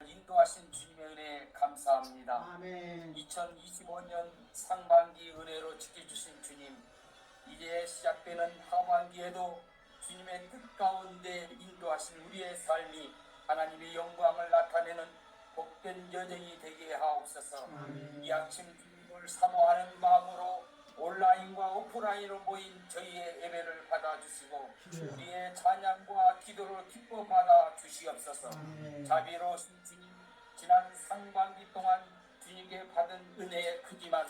인도하신 주님의 은혜에 감사합니다. 아멘. 2025년 상반기 은혜로 지켜주신 주님, 이제 시작되는 하반기에도 주님의 뜻 가운데 인도하신 우리의 삶이 하나님의 영광을 나타내는 복된 여정이 되게 하옵소서. 아멘. 이 아침 주님을 사모하는 마음으로 온라인과 오프라인으로 모인 저희의 예배를 받아주시고 우리의 찬양과 기도를 기뻐 받아 주시옵소서. 아멘. 자비로우신 주님, 지난 상반기 동안 주님께 받은 은혜의 크기만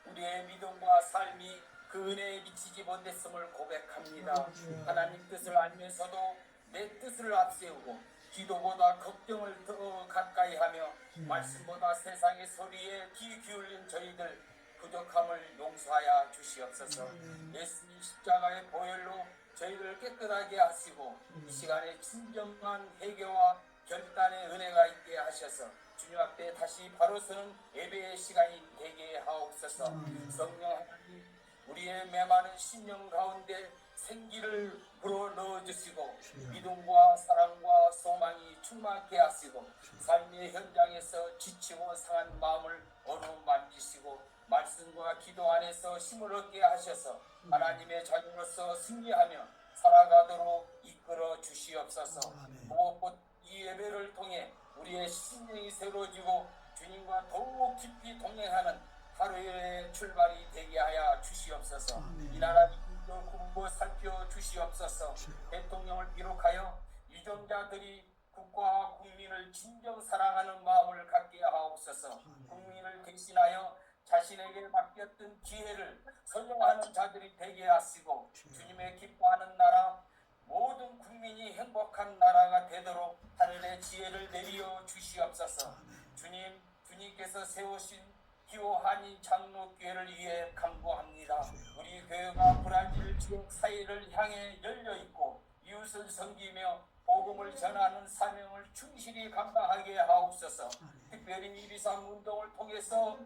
우리의 믿음과 삶이 그 은혜에 미치지 못했음을 고백합니다. 하나님 뜻을 알면서도 내 뜻을 앞세우고 기도보다 걱정을 더 가까이 하며 말씀보다 세상의 소리에 귀 기울인 저희들 부족함을 용서하여 주시옵소서. 예수님 십자가의 보혈로 저희를 깨끗하게 하시고 이 시간에 진정한 회개와 결단의 은혜가 있게 하셔서 주님 앞에 다시 바로 서는 예배의 시간이 되게 하옵소서. 성령 하나님, 우리의 메마른 심령 가운데 생기를 불어넣어 주시고 믿음과 사랑과 소망이 충만케 하시고 삶의 현장에서 지치고 상한 마음을 어루만지시고 말씀과 기도 안에서 힘을 얻게 하셔서 하나님의 자녀로서 승리하며 살아가도록 이끌어 주시옵소서. 무엇보다 이 예배를 통해 우리의 심령이 새로워지고 주님과 더욱 깊이 동행하는 하루의 출발이 되게 하여 주시옵소서. 이 나라 군부 살펴 주시옵소서. 대통령을 비롯하여 유정자들이 국가와 국민을 진정 사랑하는 마음을 갖게 하옵소서. 국민을 대신하여 자신에게 맡겼던 기회를 선용하는 자들이 되게 하시고 주님의 기뻐하는 나라, 모든 국민이 행복한 나라가 되도록 하늘의 지혜를 내려 주시옵소서. 주님, 주님께서 세우신 기호한인 장로교회를 위해 간구합니다. 우리 교회가 브라질 지역 사회를 향해 열려있고 이웃을 섬기며 복음을 전하는 사명을 충실히 감당하게 하옵소서. 특별히 이비삼 운동을 통해서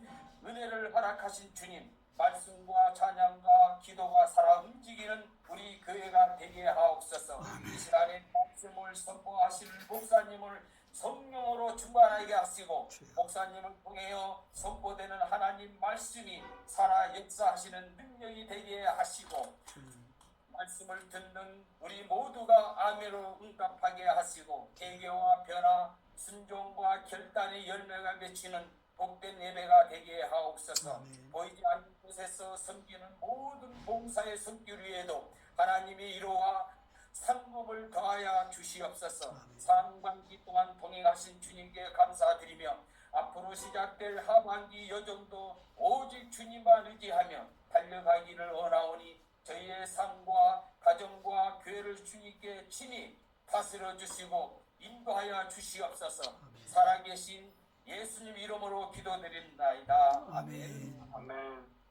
은혜를 허락하신 주님, 말씀과 찬양과 기도가 살아 움직이는 우리 교회가 되게 하옵소서. 이 시간에 말씀을 선포하실 목사님을 성령으로 충만하게 하시고 목사님을 통하여 선포되는 하나님 말씀이 살아 역사하시는 능력이 되게 하시고 말씀을 듣는 우리 모두가 아멘으로 응답하게 하시고 개개와 변화, 순종과 결단의 열매가 맺히는 복된 예배가 되게 하옵소서. 보이지 않는 곳에서 섬기는 모든 봉사의 손길 위에도 하나님의 위로와 상급을 더하여 주시옵소서. 상반기 동안 동행하신 주님께 감사드리며 앞으로 시작될 하반기 여정도 오직 주님만 의지하며 달려가기를 원하오니 저희의 삶과 가정과 교회를 주님께 친히 다스려 주시고 인도하여 주시옵소서. 살아계신 예수 예수님 이름으로 기도드립나이다. 아멘. 아멘.